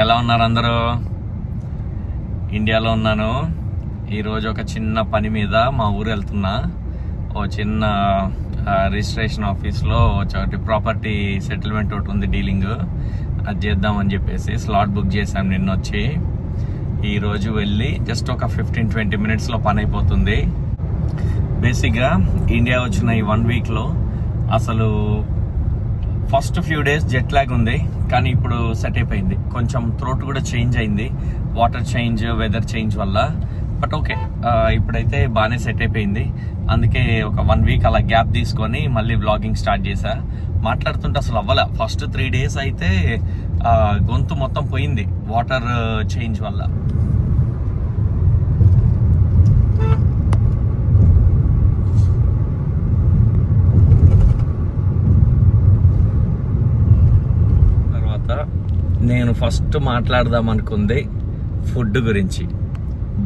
ఎలా ఉన్నారు అందరూ? ఇండియాలో ఉన్నాను. ఈరోజు ఒక చిన్న పని మీద మా ఊరు వెళ్తున్నా. ఓ చిన్న రిజిస్ట్రేషన్ ఆఫీస్లో ఒకటి ప్రాపర్టీ సెటిల్మెంట్ ఒకటి ఉంది, డీలింగ్ అది చేద్దామని చెప్పేసి స్లాట్ బుక్ చేశాను నిన్న వచ్చి. ఈరోజు వెళ్ళి జస్ట్ ఒక 15-20 మినిట్స్లో పని అయిపోతుంది. బేసిక్గా ఇండియా వచ్చిన ఈ 1 వీక్లో అసలు first few days jet lag ఉంది, కానీ ఇప్పుడు సెట్ అయిపోయింది. కొంచెం థ్రోట్ కూడా చేంజ్ అయింది, వాటర్ చేంజ్, వెదర్ చేంజ్ వల్ల. బట్ ఓకే, ఇప్పుడైతే బాగానే సెట్ అయిపోయింది. అందుకే ఒక 1 వీక్ అలా గ్యాప్ తీసుకొని మళ్ళీ వ్లాగింగ్ స్టార్ట్ చేశా. మాట్లాడుతుంటే అసలు అవ్వలే. ఫస్ట్ 3 డేస్ అయితే గొంతు మొత్తం పోయింది వాటర్ చేంజ్ వల్ల. నేను ఫస్ట్ మాట్లాడదాం అనుకుంది ఫుడ్ గురించి.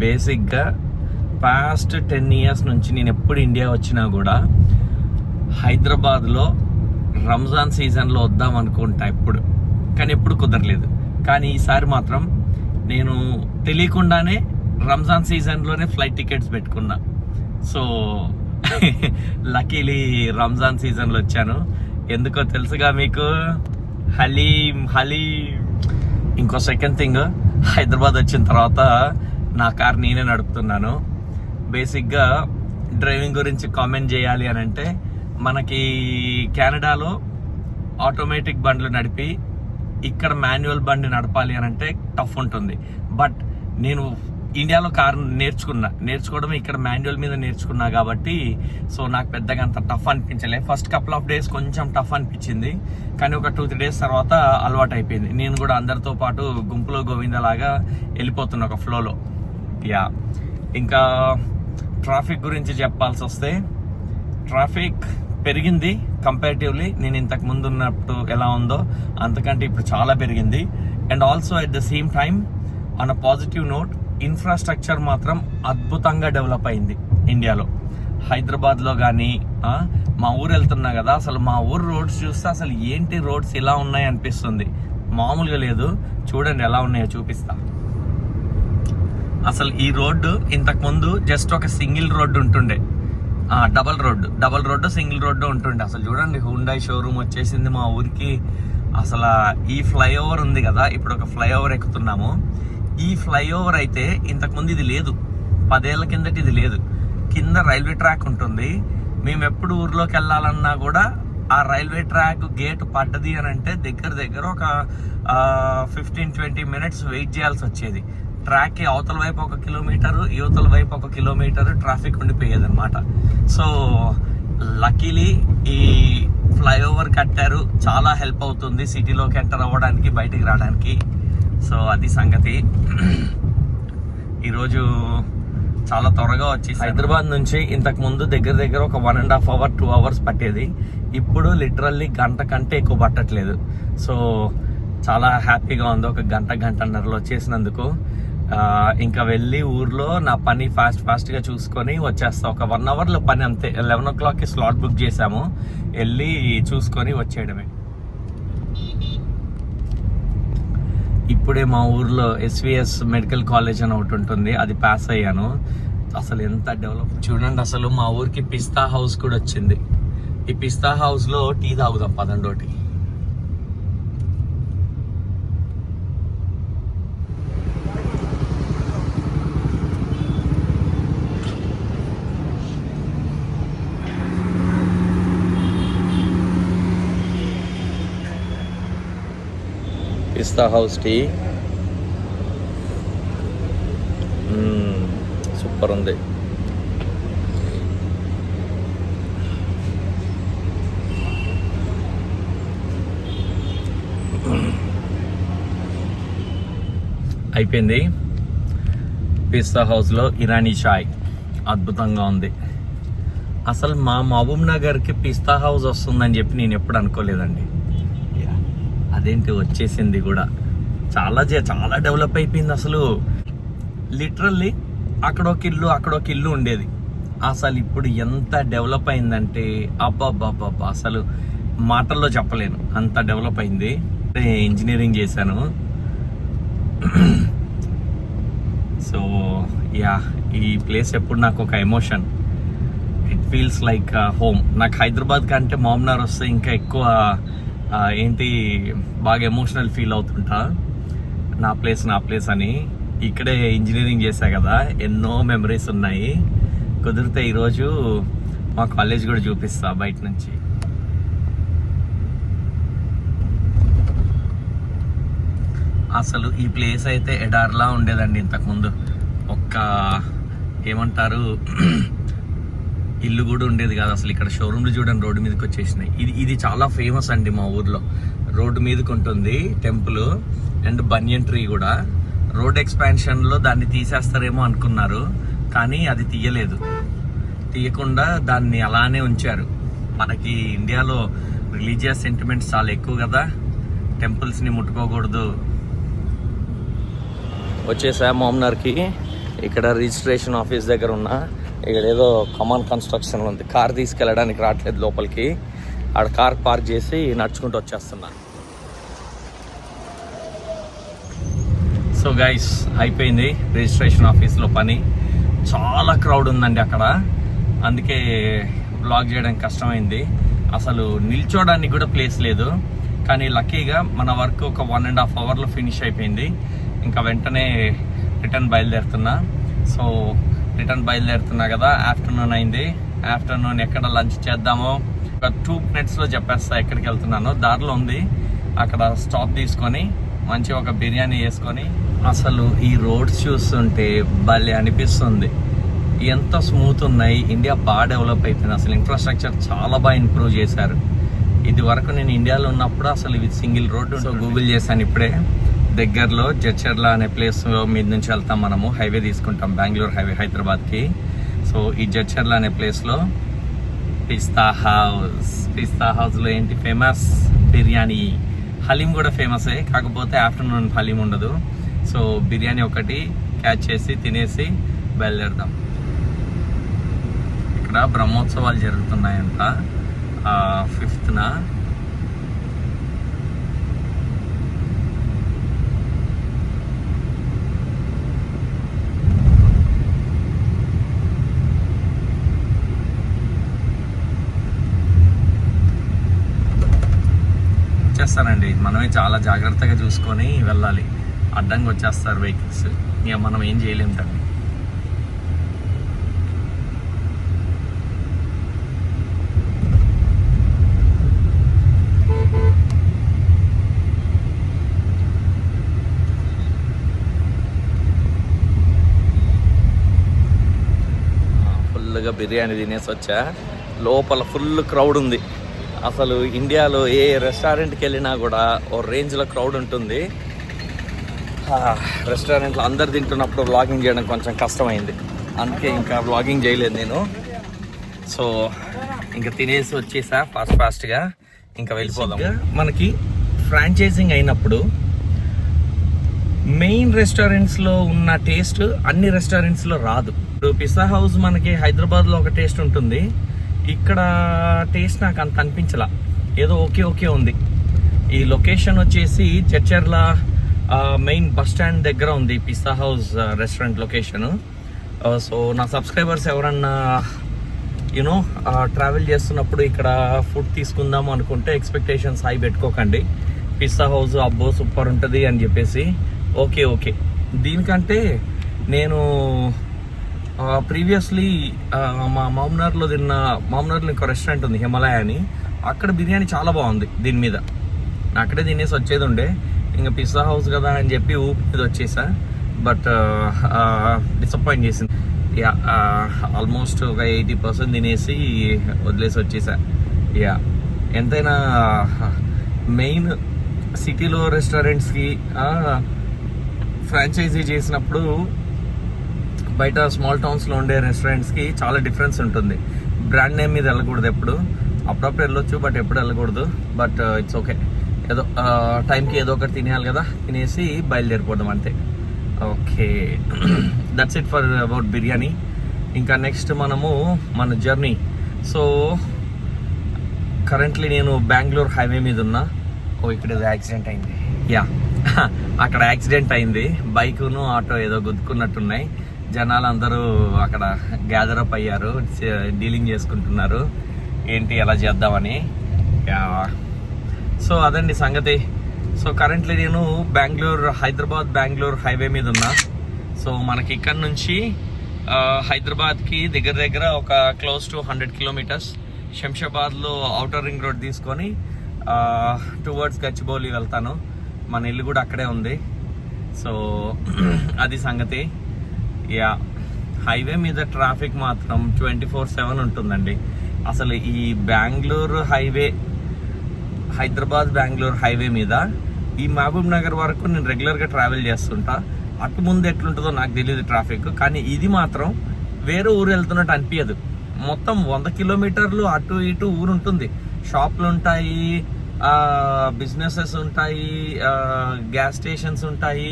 బేసిక్గా పాస్ట్ 10 ఇయర్స్ నుంచి నేను ఎప్పుడు ఇండియా వచ్చినా కూడా హైదరాబాద్లో రంజాన్ సీజన్లో వద్దాం అనుకుంటా ఎప్పుడు, కానీ ఎప్పుడు కుదరలేదు. కానీ ఈసారి మాత్రం నేను తెలియకుండానే రంజాన్ సీజన్లోనే ఫ్లైట్ టికెట్స్ పెట్టుకున్నా. సో లక్కీలీ రంజాన్ సీజన్లో వచ్చాను. ఎందుకో తెలుసుగా మీకు, హలీం. ఇంకో సెకండ్ థింగ్, హైదరాబాద్ వచ్చిన తర్వాత నా కార్ నేనే నడుపుతున్నాను. బేసిక్గా డ్రైవింగ్ గురించి కామెంట్ చేయాలి అని అంటే, మనకి కెనడాలో ఆటోమేటిక్ బండ్లు నడిపి ఇక్కడ మాన్యువల్ బండి నడపాలి అని అంటే టఫ్ ఉంటుంది. బట్ నేను ఇండియాలో కార్ నేర్చుకోవడం ఇక్కడ మాన్యువల్ మీద నేర్చుకున్నా కాబట్టి సో నాకు పెద్దగా అంత టఫ్ అనిపించలే. ఫస్ట్ కపుల్ ఆఫ్ డేస్ కొంచెం టఫ్ అనిపించింది, కానీ ఒక 2-3 డేస్ తర్వాత అలవాటు అయిపోయింది. నేను కూడా అందరితో పాటు గుంపులో గోవిందలాగా వెళ్ళిపోతున్నా ఒక ఫ్లోలో. యా, ఇంకా ట్రాఫిక్ గురించి చెప్పాల్సి వస్తే, ట్రాఫిక్ పెరిగింది కంపారిటివ్లీ. నేను ఇంతకు ముందు ఉన్నప్పుడు ఎలా ఉందో అంతకంటే ఇప్పుడు చాలా పెరిగింది. And also at the same time on a positive note, infrastructure మాత్రం అద్భుతంగా డెవలప్ అయింది ఇండియాలో. హైదరాబాద్లో కానీ మా ఊరు వెళ్తున్నా కదా, అసలు మా ఊరు రోడ్స్ చూస్తే అసలు ఏంటి రోడ్స్ ఇలా ఉన్నాయి అనిపిస్తుంది. మామూలుగా లేదు. చూడండి ఎలా ఉన్నాయో చూపిస్తా. అసలు ఈ రోడ్డు ఇంతకుముందు జస్ట్ ఒక సింగిల్ రోడ్డు ఉంటుండే, డబల్ రోడ్డు సింగిల్ రోడ్డు ఉంటుండే. అసలు చూడండి, హుండాయ్ షోరూమ్ వచ్చేసింది మా ఊరికి. అసలు ఈ ఫ్లైఓవర్ ఉంది కదా, ఇప్పుడు ఒక ఫ్లైఓవర్ ఎక్కుతున్నాము. ఈ ఫ్లైఓవర్ అయితే ఇంతకుముందు ఇది లేదు, 10 ఏళ్ల కిందటి ఇది లేదు. కింద రైల్వే ట్రాక్ ఉంటుంది. మేము ఎప్పుడు ఊర్లోకి వెళ్ళాలన్నా కూడా ఆ రైల్వే ట్రాక్ గేట్ పడ్డది అని అంటే దగ్గర ఒక 15-20 మినిట్స్ వెయిట్ చేయాల్సి వచ్చేది. ట్రాక్కి అవతల వైపు 1 కిలోమీటరు, యువతల వైపు 1 కిలోమీటరు ట్రాఫిక్ ఉండిపోయేది అనమాట. సో లక్కీలీ ఈ ఫ్లైఓవర్ కట్టారు, చాలా హెల్ప్ అవుతుంది సిటీలోకి ఎంటర్ అవ్వడానికి, బయటికి రావడానికి. సో అది సంగతి. ఈరోజు చాలా త్వరగా వచ్చి హైదరాబాద్ నుంచి ఇంతకు ముందు దగ్గర ఒక 1.5 hour 2 hours పట్టేది. ఇప్పుడు లిటరల్లీ గంట కంటే ఎక్కువ పట్టట్లేదు. సో చాలా హ్యాపీగా ఉంది. ఒక గంటన్నరలో వచ్చేసినందుకు. ఇంకా వెళ్ళి ఊర్లో నా పని ఫాస్ట్గా చూసుకొని వచ్చేస్తా. ఒక 1 hourలో పని అంతే. 11 o'clockకి స్లాట్ బుక్ చేసాము, వెళ్ళి చూసుకొని వచ్చేయడమే. ఇప్పుడే మా ఊర్లో SVS మెడికల్ కాలేజ్ అని ఒకటి ఉంటుంది, అది పాస్ అయ్యాను. అసలు ఎంత డెవలప్ చూడండి. అసలు మా ఊరికి పిస్తా హౌస్ కూడా వచ్చింది. ఈ పిస్తా హౌస్లో టీ తాగుదాం పదండోటి. పిస్తా హౌస్ టీ సూపర్ ఉంది. అయిపోయింది. పిస్తా హౌస్లో ఇరానీ చాయ్ అద్భుతంగా ఉంది. అసలు మా మహబూబ్ నగర్కి పిస్తా హౌస్ వస్తుందని చెప్పి నేను ఎప్పుడు అనుకోలేదండి. అదేంటి వచ్చేసింది కూడా. చాలా డెవలప్ అయిపోయింది. అసలు లిటరల్లీ అక్కడొక ఇల్లు ఉండేది. అసలు ఇప్పుడు ఎంత డెవలప్ అయిందంటే అబ్బా అసలు మాటల్లో చెప్పలేను, అంత డెవలప్ అయింది. ఇంజనీరింగ్ చేశాను. సో యా, ఈ ప్లేస్ ఎప్పుడు నాకు ఒక emotion. It feels like home. నాకు హైదరాబాద్ కంటే మామ్నార్ వస్తే ఇంకా ఎక్కువ ఏంటి బాగా ఎమోషనల్ ఫీల్ అవుతుంటా. నా ప్లేస్ అని. ఇక్కడే ఇంజనీరింగ్ చేశా కదా, ఎన్నో మెమరీస్ ఉన్నాయి. కుదిరితే ఈరోజు మా కాలేజ్ కూడా చూపిస్తా బయట నుంచి. అసలు ఈ ప్లేస్ అయితే ఎడార్లా ఉండేదండి ఇంతకుముందు. ఒక్క ఏమంటారు ఇల్లు కూడా ఉండేది కాదు అసలు. ఇక్కడ షోరూమ్లు చూడండి రోడ్డు మీదకి వచ్చేసినాయి. ఇది చాలా ఫేమస్ అండి మా ఊర్లో. రోడ్డు మీదకి ఉంటుంది టెంపుల్ అండ్ బనియన్ ట్రీ కూడా. రోడ్ ఎక్స్పాన్షన్లో దాన్ని తీసేస్తారేమో అనుకున్నారు, కానీ అది తీయకుండా దాన్ని అలానే ఉంచారు. మనకి ఇండియాలో రిలీజియస్ సెంటిమెంట్స్ చాలా ఎక్కువ కదా, టెంపుల్స్ని ముట్టుకోకూడదు. వచ్చేసా మామ్నార్కి. ఇక్కడ రిజిస్ట్రేషన్ ఆఫీస్ దగ్గర ఉన్నా. ఇక్కడ ఏదో కమాన్ కన్స్ట్రక్షన్ ఉంది, కార్ తీసుకెళ్ళడానికి రావట్లేదు లోపలికి. ఆడ కార్ పార్క్ చేసి నడుచుకుంటూ వచ్చేస్తున్నా. సో గైస్, అయిపోయింది రిజిస్ట్రేషన్ ఆఫీస్లో పని. చాలా క్రౌడ్ ఉందండి అక్కడ, అందుకే బ్లాగ్ చేయడానికి కష్టమైంది. అసలు నిల్చోడానికి కూడా ప్లేస్ లేదు. కానీ లక్కీగా మన వర్క్ ఒక 1.5 అవర్లో ఫినిష్ అయిపోయింది. ఇంకా వెంటనే రిటర్న్ బయలుదేరుతున్నా. సో రిటర్న్ బయలుదేరుతున్నా కదా, ఆఫ్టర్నూన్ అయింది. ఆఫ్టర్నూన్ ఎక్కడ లంచ్ చేద్దామో ఒక 2 minutesలో చెప్పేస్తా ఎక్కడికి వెళ్తున్నానో. దారిలో ఉంది, అక్కడ స్టాప్ తీసుకొని మంచి ఒక బిర్యానీ వేసుకొని. అసలు ఈ రోడ్స్ చూస్తుంటే భలే అనిపిస్తుంది. ఎంత స్మూత్ ఉన్నాయి. ఇండియా బాగా డెవలప్ అయిపోయింది. అసలు ఇన్ఫ్రాస్ట్రక్చర్ చాలా బాగా ఇంప్రూవ్ చేశారు. ఇది వరకు నేను ఇండియాలో ఉన్నప్పుడు అసలు ఇది సింగిల్ రోడ్డు. సో గూగుల్ చేశాను ఇప్పుడే. దగ్గరలో జడ్చర్ల అనే ప్లేస్ మీద నుంచి వెళ్తాం మనము. హైవే తీసుకుంటాం, బెంగళూరు హైవే హైదరాబాద్కి. సో ఈ జడ్చర్ల అనే ప్లేస్లో పిస్తా హౌస్లో ఏంటి ఫేమస్? బిర్యానీ. హలీం కూడా ఫేమసే, కాకపోతే ఆఫ్టర్నూన్ హలీం ఉండదు. సో బిర్యానీ ఒకటి క్యాచ్ చేసి తినేసి బయలుదేరుతాం. ఇక్కడ బ్రహ్మోత్సవాలు జరుగుతున్నాయంట 5th. వచ్చేస్తానండి. మనమే చాలా జాగ్రత్తగా చూసుకొని వెళ్ళాలి. అడ్డంగా వచ్చేస్తారు వెహికల్స్, ఇక మనం ఏం చేయలేము దాన్ని. ఫుల్గా బిర్యానీ తినేసి వచ్చా. లోపల ఫుల్ క్రౌడ్ ఉంది. అసలు ఇండియాలో ఏ రెస్టారెంట్కి వెళ్ళినా కూడా ఓ రేంజ్లో క్రౌడ్ ఉంటుంది. రెస్టారెంట్లో అందరు తింటున్నప్పుడు వ్లాగింగ్ చేయడం కొంచెం కష్టమైంది, అందుకే ఇంకా వ్లాగింగ్ చేయలేదు నేను. సో ఇంకా తినేసి వచ్చేసా ఫాస్ట్గా, ఇంకా వెళ్ళిపోదాం. మనకి ఫ్రాంచైజింగ్ అయినప్పుడు మెయిన్ రెస్టారెంట్స్లో ఉన్న టేస్ట్ అన్ని రెస్టారెంట్స్లో రాదు. ఇప్పుడు పిజ్జా హౌస్ మనకి హైదరాబాద్లో ఒక టేస్ట్ ఉంటుంది, ఇక్కడ టేస్ట్ నాకు అంత అనిపించలా. ఏదో ఓకే ఉంది. ఈ లొకేషన్ వచ్చేసి చర్చర్ల మెయిన్ బస్ స్టాండ్ దగ్గర ఉంది pizza house restaurant location. So నా సబ్స్క్రైబర్స్ ఎవరన్నా యూనో ట్రావెల్ చేస్తున్నప్పుడు ఇక్కడ ఫుడ్ తీసుకుందాము అనుకుంటే ఎక్స్పెక్టేషన్స్ హై పెట్టుకోకండి. పిజ్జా హౌస్ అబ్బో సూపర్ ఉంటుంది అని చెప్పేసి. ఓకే దీనికంటే నేను ప్రీవియస్లీ మా మామ్నార్లో ఇంకో రెస్టారెంట్ ఉంది హిమాలయ అని, అక్కడ బిర్యానీ చాలా బాగుంది. దీని మీద అక్కడే తినేసి వచ్చేది ఉండే, ఇంకా పిజ్జా హౌస్ కదా అని చెప్పి ఊపి మీద వచ్చేసా. బట్ డిసప్పాయింట్ చేసింది. ఆల్మోస్ట్ ఒక 80% తినేసి వదిలేసి వచ్చేసా. ఎంతైనా మెయిన్ సిటీలో రెస్టారెంట్స్కి ఫ్రాంచైజీ చేసినప్పుడు బయట స్మాల్ టౌన్స్లో ఉండే రెస్టారెంట్స్కి చాలా డిఫరెన్స్ ఉంటుంది. బ్రాండ్ నేమ్ మీద వెళ్ళకూడదు, అప్పుడప్పుడు వెళ్ళొచ్చు, బట్ ఎప్పుడు వెళ్ళకూడదు. బట్ ఇట్స్ ఓకే, ఏదో టైంకి ఏదో ఒకటి తినేయాలి కదా, తినేసి బయలుదేరిపోదాం అంతే. Okay, that's it for about biryani. ఇంకా నెక్స్ట్ మనము మన జర్నీ. సో కరెంట్లీ నేను బెంగళూరు హైవే మీద ఉన్నా. ఇక్కడ ఏదో యాక్సిడెంట్ అయింది. అక్కడ యాక్సిడెంట్ అయింది, బైకును ఆటో ఏదో గుద్దుకున్నట్టున్నాయి. జనాలు అందరూ అక్కడ గ్యాదర్ అప్ అయ్యారు, డీలింగ్ చేసుకుంటున్నారు ఏంటి ఎలా చేద్దామని. సో అదండి సంగతి. సో కరెంట్లీ నేను హైదరాబాద్ బెంగళూరు హైవే మీద ఉన్నా. సో మనకి ఇక్కడ నుంచి హైదరాబాద్కి దగ్గర ఒక క్లోజ్ టు 100 కిలోమీటర్స్. శంషాబాద్లో ఔటర్ రింగ్ రోడ్ తీసుకొని టువర్డ్స్ గచ్చిబౌలి వెళ్తాను. మన ఇల్లు కూడా అక్కడే ఉంది. సో అది సంగతి. హైవే మీద ట్రాఫిక్ మాత్రం 24/7 ఉంటుందండి. అసలు ఈ హైదరాబాద్ బెంగళూరు హైవే మీద ఈ మహబూబ్ నగర్ వరకు నేను రెగ్యులర్గా ట్రావెల్ చేస్తుంటా. అటు ముందు ఎట్లుంటుందో నాకు తెలియదు ట్రాఫిక్, కానీ ఇది మాత్రం వేరే ఊరు వెళ్తున్నట్టు అనిపించదు. మొత్తం 100 కిలోమీటర్లు అటు ఇటు ఊరు ఉంటుంది. షాపులు ఉంటాయి, బిజినెసెస్ ఉంటాయి, గ్యాస్ స్టేషన్స్ ఉంటాయి,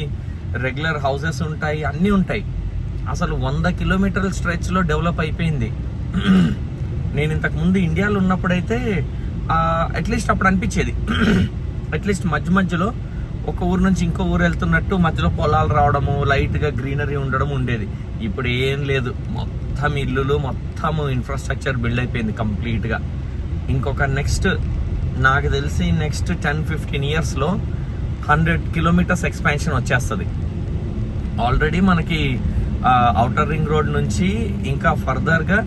రెగ్యులర్ హౌసెస్ ఉంటాయి, అన్నీ ఉంటాయి. అసలు 100 కిలోమీటర్ల స్ట్రెచ్లో డెవలప్ అయిపోయింది. నేను ఇంతకుముందు ఇండియాలో ఉన్నప్పుడైతే అట్లీస్ట్ అప్పుడు అనిపించేది, అట్లీస్ట్ మధ్యలో ఒక ఊరు నుంచి ఇంకో ఊరు వెళ్తున్నట్టు మధ్యలో పొలాలు రావడము, లైట్గా గ్రీనరీ ఉండడం ఉండేది. ఇప్పుడు ఏం లేదు, మొత్తం ఇల్లులు, మొత్తం ఇన్ఫ్రాస్ట్రక్చర్ బిల్డ్ అయిపోయింది కంప్లీట్గా. ఇంకొక నాకు తెలిసి నెక్స్ట్ 10-15 ఇయర్స్లో 100 కిలోమీటర్స్ ఎక్స్పాన్షన్ వచ్చేస్తుంది. ఆల్రెడీ మనకి ఔటర్ రింగ్ రోడ్ నుంచి ఇంకా ఫర్దర్గా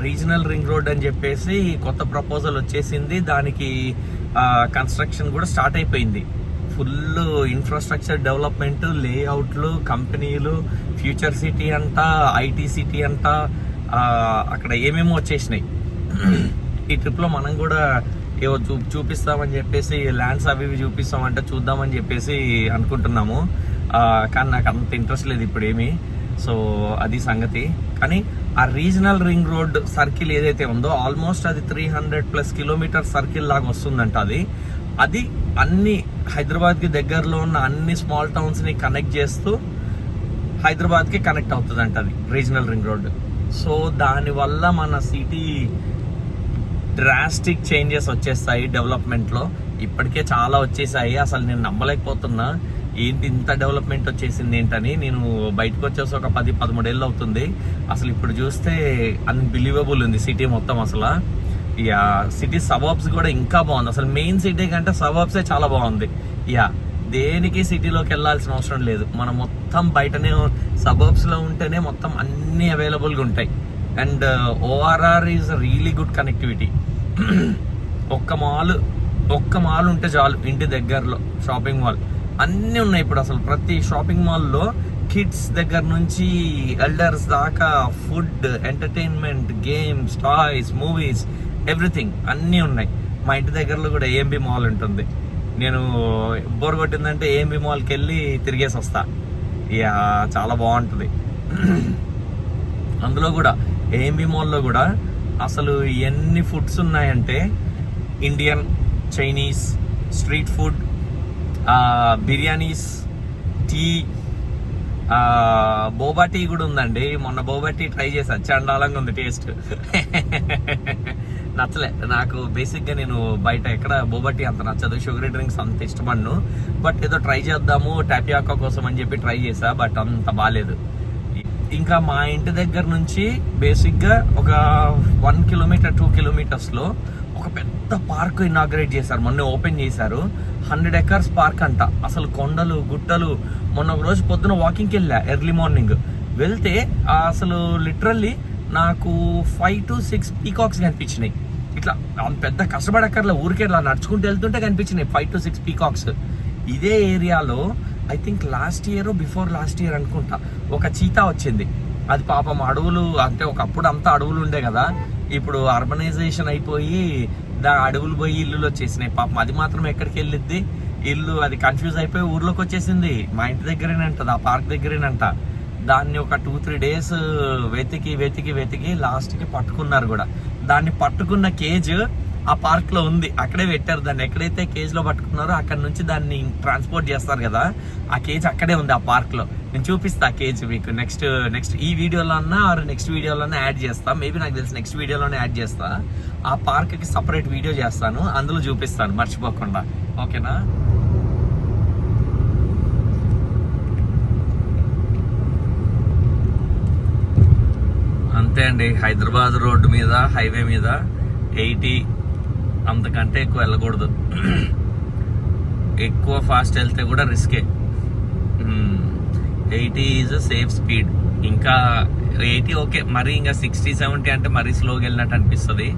రీజనల్ రింగ్ రోడ్ అని చెప్పేసి కొత్త ప్రపోజల్ వచ్చేసింది. దానికి కన్స్ట్రక్షన్ కూడా స్టార్ట్ అయిపోయింది. ఫుల్ ఇన్ఫ్రాస్ట్రక్చర్ డెవలప్మెంట్, లేఅవుట్లు, కంపెనీలు, ఫ్యూచర్ సిటీ అంట, ఐటీ సిటీ అంట, అక్కడ ఏమేమో వచ్చేసినాయి. ఈ ట్రిప్లో మనం కూడా ఏవో చూపిస్తామని చెప్పేసి, ల్యాండ్స్ అవి చూపిస్తామంటే చూద్దామని చెప్పేసి అనుకుంటున్నాము. కానీ నాకు అంత ఇంట్రెస్ట్ లేదు ఇప్పుడు ఏమీ. సో అది సంగతి. కానీ ఆ రీజనల్ రింగ్ రోడ్ సర్కిల్ ఏదైతే ఉందో ఆల్మోస్ట్ అది 300+ కిలోమీటర్ సర్కిల్ లాగా వస్తుందంట. అది అన్ని హైదరాబాద్కి దగ్గరలో ఉన్న అన్ని స్మాల్ టౌన్స్ని కనెక్ట్ చేస్తూ హైదరాబాద్కి కనెక్ట్ అవుతుందంట అది రీజనల్ రింగ్ రోడ్. సో దానివల్ల మన సిటీ డ్రాస్టిక్ చేంజెస్ వచ్చేస్తాయి డెవలప్మెంట్లో. ఇప్పటికే చాలా వచ్చేసాయి. అసలు నేను నమ్మలేకపోతున్నా ఏంటి ఇంత డెవలప్మెంట్ వచ్చేసింది ఏంటని. నేను బయటకు వచ్చేసి ఒక 10-13 ఏళ్ళు అవుతుంది. అసలు ఇప్పుడు చూస్తే అన్బిలీవబుల్ ఉంది సిటీ మొత్తం. అసలు సిటీ సబర్బ్స్ కూడా ఇంకా బాగుంది. అసలు మెయిన్ సిటీ కంటే సబర్బ్సే చాలా బాగుంది. దేనికి సిటీలోకి వెళ్ళాల్సిన అవసరం లేదు. మనం మొత్తం బయటనే సబర్బ్స్లో ఉంటేనే మొత్తం అన్నీ అవైలబుల్గా ఉంటాయి. And ORR is really good connectivity. ఒక్క మాల్ ఉంటే చాలు ఇంటి దగ్గరలో, షాపింగ్ మాల్ అన్నీ ఉన్నాయి ఇప్పుడు. అసలు ప్రతి షాపింగ్ మాల్లో కిడ్స్ దగ్గర నుంచి ఎల్డర్స్ దాకా food, entertainment, games, toys, movies, everything అన్నీ ఉన్నాయి. మా ఇంటి దగ్గరలో కూడా AMB మాల్ ఉంటుంది. నేను బోర్ కొట్టిందంటే AMB మాల్కి వెళ్ళి తిరిగేసి వస్తా. చాలా బాగుంటుంది. అందులో కూడా AMB మాల్లో కూడా అసలు ఎన్ని ఫుడ్స్ ఉన్నాయంటే Indian, Chinese, street food, biryanis, tea, boba tea కూడా ఉందండి. మొన్న బోబా టీ ట్రై చేసా, చండాలంగా ఉంది టేస్ట్. నచ్చలే నాకు. బేసిక్గా నేను బయట ఎక్కడ బోబా టీ అంత నచ్చదు, షుగరీ డ్రింక్స్ అంత ఇష్టపడను. బట్ ఏదో ట్రై చేద్దాము టాపియాకా కోసం అని చెప్పి ట్రై చేసా, బట్ అంత బాగాలేదు. ఇంకా మా ఇంటి దగ్గర నుంచి బేసిక్గా ఒక 1 కిలోమీటర్ 2 కిలోమీటర్స్లో ఒక పెద్ద పార్క్ ఇనాగ్రేట్ చేశారు, మొన్న ఓపెన్ చేశారు. 100 acres పార్క్ అంట. అసలు కొండలు, గుట్టలు. మొన్న ఒక రోజు పొద్దున వాకింగ్కి వెళ్ళా, ఎర్లీ మార్నింగ్ వెళ్తే అసలు లిటరల్లీ నాకు 5 to 6 పీకాక్స్ కనిపించినాయి. ఇట్లా అంత పెద్ద కష్టపడక్కర్లే, ఊరికే ఇట్లా నడుచుకుంటూ వెళ్తుంటే కనిపించినాయి 5 to 6 పీకాక్స్. ఇదే ఏరియాలో I think last year before last year అనుకుంటా ఒక చీతా వచ్చింది. అది పాపం అడవులు, అంటే ఒకప్పుడు అంతా అడవులు ఉండే కదా, ఇప్పుడు అర్బనైజేషన్ అయిపోయి అడవులు పోయి ఇల్లులు వచ్చేసినాయి. పాపం అది మాత్రం ఎక్కడికి వెళ్ళిద్ది ఇల్లు, అది కన్ఫ్యూజ్ అయిపోయి ఊర్లోకి వచ్చేసింది. మా ఇంటి దగ్గరేనంట, ఆ పార్క్ దగ్గరేనంట. దాన్ని ఒక 2-3 days వెతికి లాస్ట్కి పట్టుకున్నారు కూడా. దాన్ని పట్టుకున్న కేజ్ ఆ పార్క్ లో ఉంది, అక్కడే పెట్టారు దాన్ని. ఎక్కడైతే కేజ్ లో పట్టుకున్నారో అక్కడ నుంచి దాన్ని ట్రాన్స్పోర్ట్ చేస్తారు కదా, ఆ కేజ్ అక్కడే ఉంది ఆ పార్క్ లో. నేను చూపిస్తా ఆ కేజ్ మీకు నెక్స్ట్ ఈ వీడియోలో అన్నా నెక్స్ట్ వీడియోలోనే యాడ్ చేస్తా. మేబీ నాకు తెలిసి నెక్స్ట్ వీడియోలోనే యాడ్ చేస్తా. ఆ పార్క్ కి సపరేట్ వీడియో చేస్తాను, అందులో చూపిస్తాను మర్చిపోకుండా. ఓకేనా? అంతే అండి, హైదరాబాద్ రోడ్డు మీద హైవే మీద 80 అంతకంటే ఎక్కువ వెళ్ళకూడదు. ఎక్కువ ఫాస్ట్ వెళ్తే కూడా రిస్కే. 80 ఈజ్ సేఫ్ స్పీడ్. ఇంకా 80 ఓకే, మరి ఇంకా 60-70 అంటే మరీ స్లోగా వెళ్ళినట్టు అనిపిస్తుంది.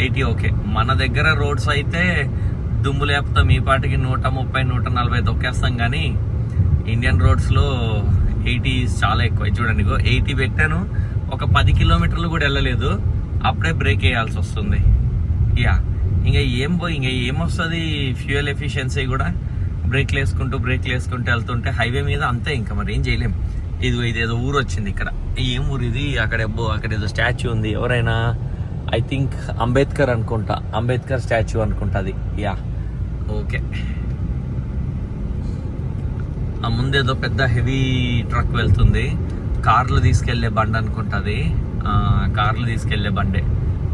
80 ఓకే. మన దగ్గర రోడ్స్ అయితే దుమ్ము లేపుతాం, ఈ పాటికి 130-140 తొక్కేస్తాం. కానీ ఇండియన్ రోడ్స్లో 80 చాలా ఎక్కువ. చూడండి, 80 పెట్టాను, ఒక 10 కిలోమీటర్లు కూడా వెళ్ళలేదు, అప్పుడే బ్రేక్ వేయాల్సి వస్తుంది. యా, ఇంకా ఏమొస్తుంది ఫ్యూయల్ ఎఫిషియన్సీ కూడా. బ్రేక్లు వేసుకుంటూ వెళ్తుంటే హైవే మీద అంతే, ఇంకా మరి ఏం చేయలేం. ఇదేదో ఊరు వచ్చింది ఇక్కడ. ఏం ఊరు ఇది? అక్కడ ఏదో స్టాచ్యూ ఉంది. ఎవరైనా ఐ థింక్ అంబేద్కర్ అనుకుంటా, అంబేద్కర్ స్టాచ్యూ అనుకుంటా అది. Yeah okay. ఆ ముందేదో పెద్ద హెవీ ట్రక్ వెళ్తుంది, కార్లు తీసుకెళ్లే బండి అనుకుంటుంది. కార్లు తీసుకెళ్లే బండి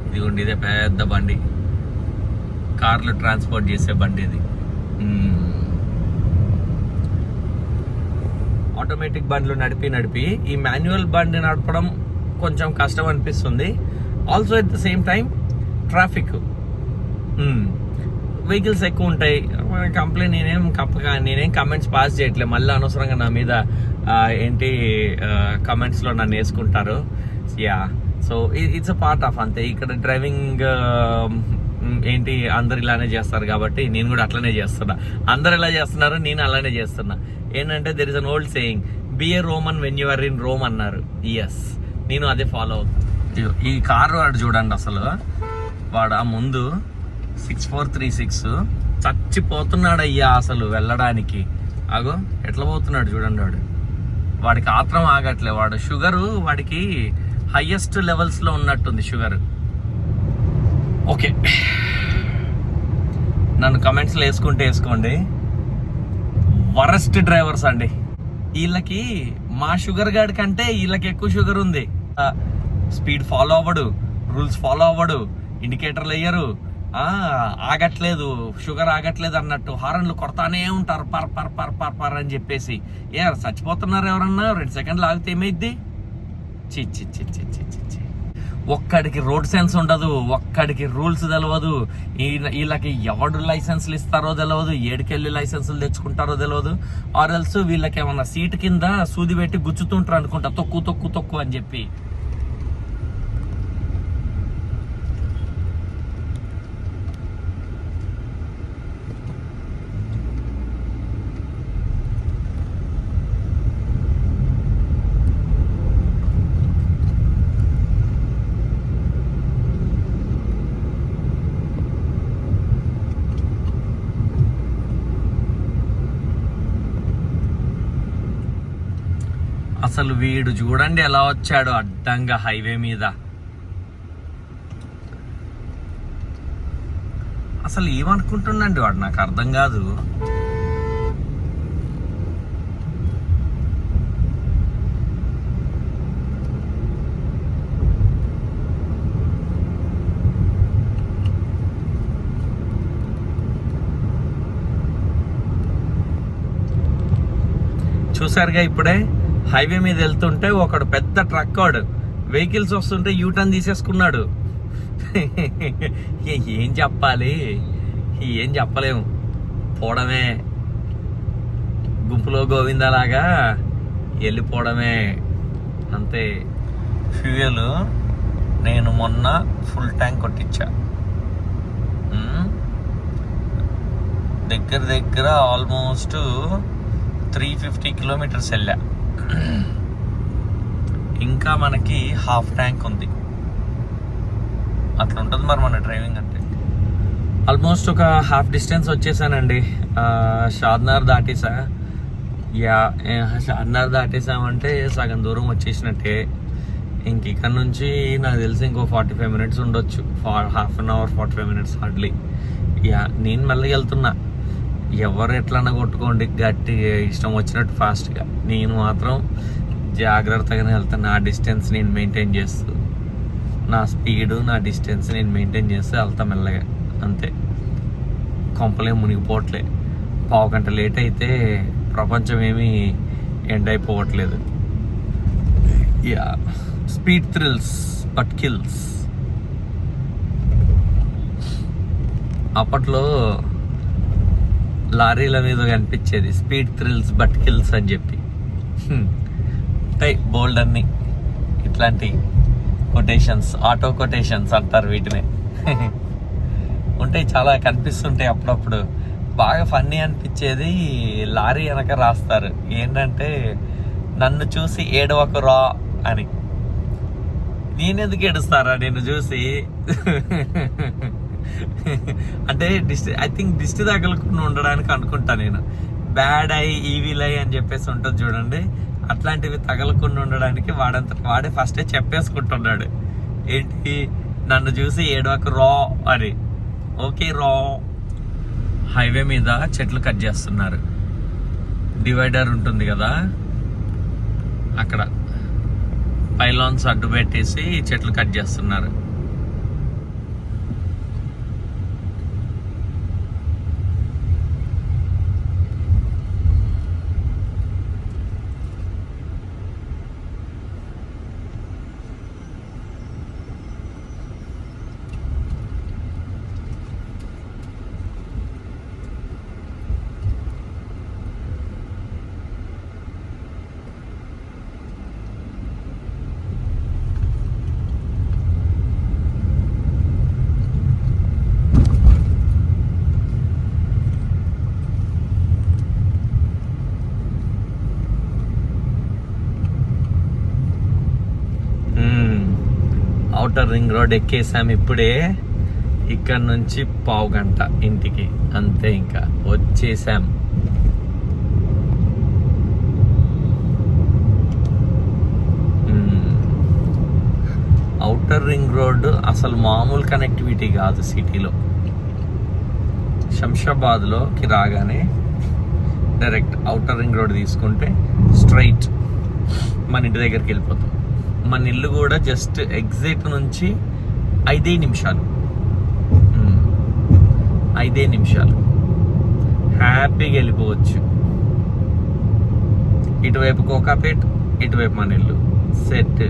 ఇదిగోండి, ఇదే పెద్ద బండి, కార్లు ట్రాన్స్పోర్ట్ చేసే బండి ఇది. ఆటోమేటిక్ బండ్లు నడిపి ఈ మాన్యువల్ బండి నడపడం కొంచెం కష్టం అనిపిస్తుంది. Also at the same time traffic, vehicles ఎక్కువ ఉంటాయి. కంప్లైంట్ నేనేం కమెంట్స్ పాస్ చేయట్లేదు, మళ్ళీ అనవసరంగా నా మీద కమెంట్స్లో నన్ను వేసుకుంటారు. Yeah, so it's a part of, అంతే. ఇక్కడ డ్రైవింగ్ అందరు ఇలానే చేస్తారు కాబట్టి నేను కూడా అట్లనే చేస్తున్నా. అందరు ఎలా చేస్తున్నారు, నేను అలానే చేస్తున్నా. ఏంటంటే there is an old saying, be a Roman when you are in Rome అన్నారు. ఎస్, నేను అదే ఫాలో అవుతాను. ఈ కారు వాడు చూడండి, అసలు వాడు ఆ ముందు 6436 చచ్చిపోతున్నాడు అయ్యా అసలు వెళ్ళడానికి. అగో ఎట్లా పోతున్నాడు చూడండి. వాడికి ఆత్రం ఆగట్లే. వాడు షుగరు వాడికి హైయెస్ట్ లెవెల్స్లో ఉన్నట్టుంది షుగర్. ఓకే, నన్ను కమెంట్స్లో వేసుకోండి. వరస్ట్ డ్రైవర్స్ అండి వీళ్ళకి. మా షుగర్ గార్డ్ కంటే వీళ్ళకి ఎక్కువ షుగర్ ఉంది. స్పీడ్ ఫాలో అవ్వడు, రూల్స్ ఫాలో అవ్వడు, ఇండికేటర్లు వేయరు, ఆగట్లేదు, షుగర్ ఆగట్లేదు అన్నట్టు హారన్లు కొడతానే ఉంటారు, పర్ అని చెప్పేసి. చచ్చిపోతున్నారు ఎవరన్నా. 2 సెకండ్లు ఆగితే ఏమైద్ది? చి ఒక్కడికి రోడ్ సెన్స్ ఉండదు, ఒక్కడికి రూల్స్ తెలియదు. వీళ్ళకి ఎవడు లైసెన్స్లు ఇస్తారో తెలియదు, ఏడుకెళ్ళి లైసెన్సులు తెచ్చుకుంటారో తెలియదు. ఆర్ ఎల్స్ వీళ్ళకి ఏమన్నా సీట్ కింద సూది పెట్టి గుచ్చుతుంటారు అనుకుంటా, తొక్కు అని చెప్పి. అసలు వీడు చూడండి ఎలా వచ్చాడు అడ్డంగా హైవే మీద. అసలు ఏమనుకుంటుండండి వాడు, నాకు అర్థం కాదు. చూసారుగా ఇప్పుడే హైవే మీద వెళ్తుంటే ఒకడు పెద్ద ట్రక్ వాడు వెహికల్స్ వస్తుంటే యూటర్న్ తీసేసుకున్నాడు. ఏం చెప్పాలి, ఏం చెప్పలేము, పోవడమే, గుంపులో గోవిందలాగా వెళ్ళిపోవడమే అంతే. ఫ్యూయల్ నేను మొన్న ఫుల్ ట్యాంక్ కొట్టించా. దగ్గర ఆల్మోస్ట్ 350 కిలోమీటర్స్ వెళ్ళా. ఇంకా మనకి హాఫ్ ట్యాంక్ ఉంది. అట్లా ఉంటుంది మరి మన డ్రైవింగ్ అంటే. ఆల్మోస్ట్ ఒక హాఫ్ డిస్టెన్స్ వచ్చేసానండి. షాద్నగర్ దాటేసా. షాద్నగర్ దాటేసామంటే సగం దూరం వచ్చేసినట్టే. ఇంక ఇక్కడ నుంచి నాకు తెలిసి ఇంకో 45 మినిట్స్ ఉండొచ్చు, half an hour 45 minutes hardly. నేను మెల్లగా వెళ్తున్నా. ఎవరు ఎట్లన్నా కొట్టుకోండి, గట్టి ఇష్టం వచ్చినట్టు ఫాస్ట్గా, నేను మాత్రం జాగ్రత్తగానే వెళ్తాను. నా డిస్టెన్స్ నేను మెయింటైన్ చేస్తూ, నా స్పీడు నా డిస్టెన్స్ నేను మెయింటైన్ చేస్తూ వెళ్తా మెల్లగా, అంతే. కొంపలే మునిగిపోవట్లే. పావు గంట లేట్ అయితే ప్రపంచం ఏమీ ఎండ్ అయిపోవట్లేదు. Speed thrills but kills. అప్పట్లో లారీల మీద కనిపించేది స్పీడ్ థ్రిల్స్ బట్ కిల్స్ అని చెప్పి. ఉంటాయి బోల్డ్ అన్ని ఇట్లాంటి కొటేషన్స్, ఆటో కొటేషన్స్ అంటారు వీటిని. ఉంటాయి, చాలా కనిపిస్తుంటాయి అప్పుడప్పుడు. బాగా ఫన్నీ అనిపించేది లారీ వెనక రాస్తారు ఏంటంటే, నన్ను చూసి ఏడవకు రా అని. నేనెందుకు ఏడుస్తారా నిన్ను చూసి? అంటే ఐ థింక్ దిష్టి తగలకుండా ఉండడానికి అనుకుంటా నేను. బ్యాడ్ ఐ, ఈవిల్ ఐ అని చెప్పేసి ఉంటుంది చూడండి, అట్లాంటివి తగలకుండా ఉండడానికి వాడే ఫస్టే చెప్పేసుకుంటున్నాడు. ఏంటి, నన్ను చూసి ఏడవకు రా అని. ఓకే రా. హైవే మీద చెట్లు కట్ చేస్తున్నారు. డివైడర్ ఉంటుంది కదా, అక్కడ పైలాన్స్ అడ్డు పెట్టేసి చెట్లు కట్ చేస్తున్నారు. ఔటర్ రింగ్ రోడ్ ఎక్కేసాం ఇప్పుడే. ఇక్కడ నుంచి పావు గంట ఇంటికి, అంతే. ఇంకా వచ్చేసాం. ఔటర్ రింగ్ రోడ్ అసలు మామూలు కనెక్టివిటీ కాదు సిటీలో. శంషాబాద్లోకి రాగానే డైరెక్ట్ ఔటర్ రింగ్ రోడ్ తీసుకుంటే స్ట్రైట్ మన ఇంటి దగ్గరికి వెళ్ళిపోతాం. మన ఇల్లు కూడా జస్ట్ ఎగ్జిట్ నుంచి 5 నిమిషాలు, 5 నిమిషాలు హ్యాపీగా వెళ్ళిపోవచ్చు. ఇటువైపు కోకాపేట్, ఇటువైపు మన ఇల్లు. సెట్.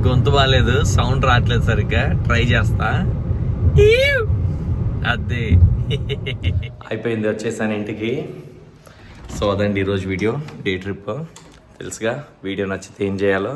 గొంతు బాగాలేదు, సౌండ్ రావట్లేదు సరిగ్గా, ట్రై చేస్తా. అదే అయిపోయింది, వచ్చేసాను ఇంటికి. సో అదండి ఈరోజు వీడియో, డే ట్రిప్. తెలుసుగా, వీడియో నచ్చితే ఏం చేయాలో.